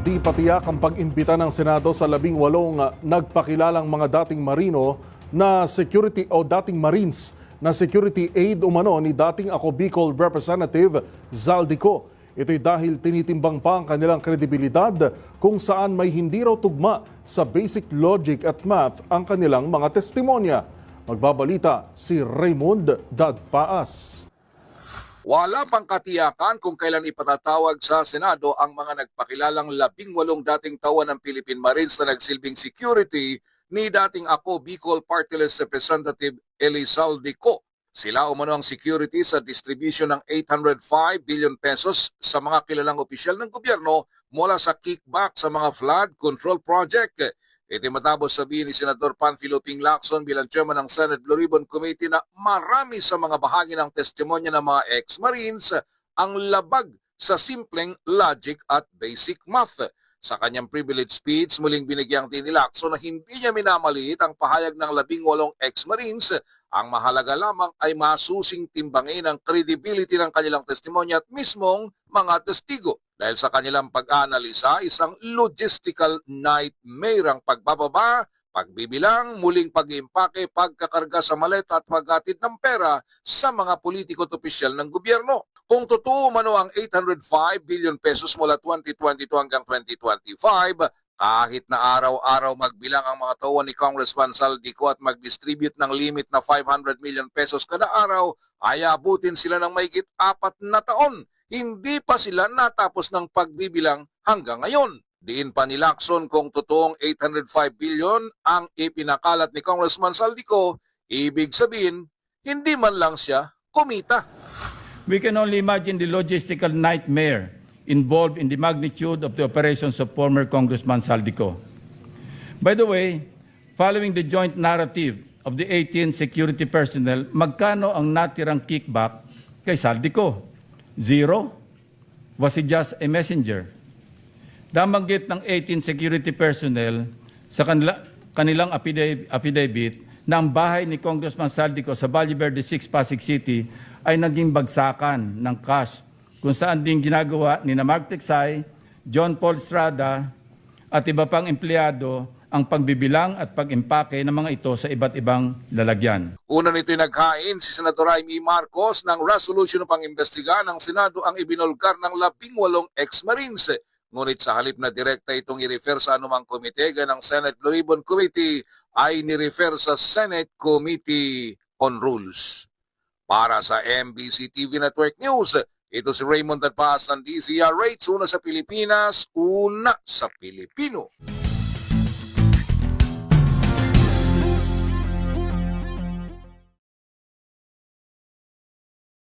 Di patiyak ang pag-imbita ng Senado sa 18 nagpakilalang mga dating Marino na security o dating Marines na security aid umano ni dating Ako Bicol Representative Zaldico. Ito'y dahil tinitimbang pa ang kanilang kredibilidad kung saan may hindi raw tugma sa basic logic at math ang kanilang mga testimonya. Magbabalita si Raymond Dadpaas. Wala pang katiyakan kung kailan ipatatawag sa Senado ang mga nagpakilalang 18 dating tauhan ng Philippine Marines na nagsilbing security ni dating Ako Bicol Party List Representative Elizalde Co. Sila umano ang security sa distribution ng 805 billion pesos sa mga kilalang opisyal ng gobyerno mula sa kickback sa mga flood control project. Ito matapos sabihin ni Senador Panfilo Ping Lacson bilang chairman ng Senate Blue Ribbon Committee na marami sa mga bahagi ng testimonya ng mga ex-Marines ang labag sa simpleng logic at basic math. Sa kanyang privilege speech, muling binigyang din ni Lacson na hindi niya minamaliit ang pahayag ng 18 ex-Marines. Ang mahalaga lamang ay masusing timbangin ang credibility ng kanilang testimonya at mismong mga testigo. Dahil sa kanilang pag-analisa, isang logistical nightmare ang pagbababa, pagbibilang, muling pag-iimpake, pagkakarga sa maleta at paghatid ng pera sa mga politiko at opisyal ng gobyerno. Kung totoo mano ang 805 billion pesos mula 2022 hanggang 2025, kahit na araw-araw magbilang ang mga tauhan ni Congressman Zaldico at mag-distribute ng limit na 500 million pesos kada araw, ay abutin sila ng mahigit 4 na taon. Hindi pa sila natapos ng pagbibilang hanggang ngayon. Diin pa ni Lacson kung totoong 805 billion ang ipinakalat ni Congressman Zaldico, ibig sabihin, hindi man lang siya kumita. We can only imagine the logistical nightmare involved in the magnitude of the operations of former Congressman Zaldico. By the way, following the joint narrative of the 18 security personnel, magkano ang natirang kickback kay Zaldico? 0? Was he just a messenger? Nabanggit ng 18 security personnel sa kanilang affidavit na ang bahay ni Congressman Zaldico sa Valle Verde 6, Pasig City ay naging bagsakan ng cash kung saan din ginagawa ni Mark Tiksay, John Paul Estrada at iba pang empleyado ang pagbibilang at pag-impake ng mga ito sa iba't ibang lalagyan. Una nito'y naghain si Senator Jaime Marcos ng resolution upang imbestigahan ng Senado ang ibinulgar ng 18 ex-Marines. Ngunit sa halip na direkta itong i-refer sa anumang komite ng Senate Blue Ribbon Committee ay ni-refer sa Senate Committee on Rules. Para sa MBC TV Network News, ito si Raymond Dadpaas ng DZRH, una sa Pilipinas, una sa Pilipino.